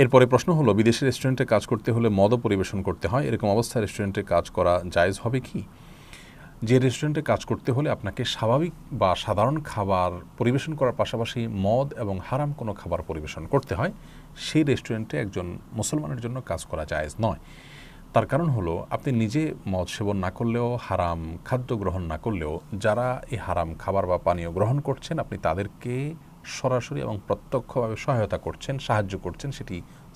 এরপরে প্রশ্ন হলো, বিদেশি রেস্টুরেন্টে কাজ করতে হলে মদও পরিবেশন করতে হয়, এরকম অবস্থায় রেস্টুরেন্টে কাজ করা জায়েজ হবে কি? যে রেস্টুরেন্টে কাজ করতে হলে আপনাকে স্বাভাবিক বা সাধারণ খাবার পরিবেশন করার পাশাপাশি মদ এবং হারাম কোনো খাবার পরিবেশন করতে হয়, সেই রেস্টুরেন্টে একজন মুসলমানের জন্য কাজ করা জায়েজ নয়। তার কারণ হলো, আপনি নিজে মদ সেবন না করলেও, হারাম খাদ্য গ্রহণ না করলেও, যারা এই হারাম খাবার বা পানীয় গ্রহণ করছেন, আপনি তাদেরকে সরাসরি এবং প্রত্যক্ষভাবে সহায়তা করছেন, সাহায্য করছেন সেটি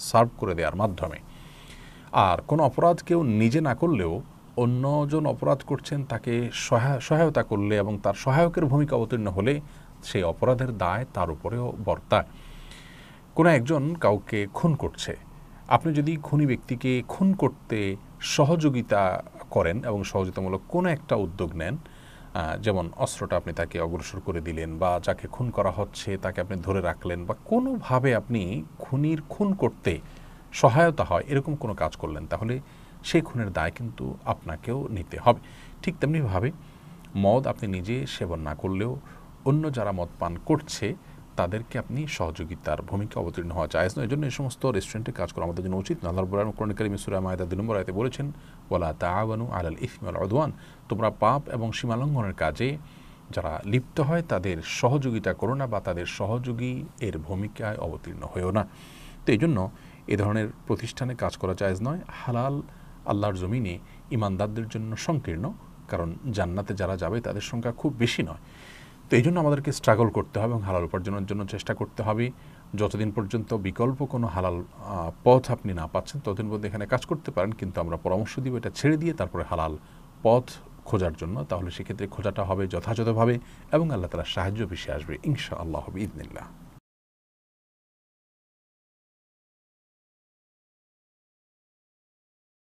সার্ভ করে দেওয়ার মাধ্যমে। আর কোনো অপরাধ কেউ নিজে না করলেও অন্যজন অপরাধ করছেন তাকে সহায়তা করলে এবং তার সহায়কের ভূমিকা অবতীর্ণ হলে সেই অপরাধের দায় তার উপরেও বর্তায়। কোনো একজন কাউকে খুন করছে, আপনি যদি খুনি ব্যক্তিকে খুন করতে সহযোগিতা করেন এবং সহযোগিতামূলক কোনো একটা উদ্যোগ নেন, যেমন অস্ত্রটা আপনি তাকে অগ্রসর করে দিলেন, বা যাকে খুন করা হচ্ছে তাকে আপনি ধরে রাখলেন, বা কোনোভাবে আপনি খুনির খুন করতে সহায়তা হয় এরকম কোনো কাজ করলেন, তাহলে সেই খুনের দায় কিন্তু আপনাকেও নিতে হবে। ঠিক তেমনিভাবে মদ আপনি নিজে সেবন না করলেও অন্য যারা মদ পান করছে তাদেরকে আপনি সহযোগিতার ভূমিকা অবতীর্ণ হওয়া জায়েজ নয়। এই জন্য এই সমস্ত রেস্টুরেন্টে কাজ করা আমাদের জন্য উচিত না। আল্লাহ রাব্বুল আলামিন কোরআন কারীমে সূরা মায়েদা ২ নম্বর আয়াতে বলেছেন, ওয়ালা তাআওয়ানু আলাল ইসমি ওয়াল উদওয়ান, তোমরা পাপ এবং সীমালঙ্ঘনের কাজে যারা লিপ্ত হয় তাদের সহযোগিতা করো না বা তাদের সহযোগী এর ভূমিকায় অবতীর্ণ হয়েও না। তো এই জন্য এ ধরনের প্রতিষ্ঠানে কাজ করা জায়েজ নয়। হালাল আল্লাহর জমিনে ইমানদারদের জন্য সংকীর্ণ, কারণ জান্নাতে যারা যাবে তাদের সংখ্যা খুব বেশি নয়। তো এই জন্য আমাদেরকে স্ট্রাগল করতে হবে এবং হালাল উপার্জনের জন্য চেষ্টা করতে হবে। যতদিন পর্যন্ত বিকল্প কোনো হালাল পথ আপনি না পাচ্ছেন ততদিন পর্যন্ত এখানে কাজ করতে পারেন, কিন্তু আমরা পরামর্শ দিব এটা ছেড়ে দিয়ে তারপরে হালাল পথ খোঁজার জন্য। তাহলে সেক্ষেত্রে খোঁজাটা হবে যথাযথভাবে এবং আল্লাহ তাআলার সাহায্য বেশি আসবে ইনশাআল্লাহ বিইذনিল্লাহ।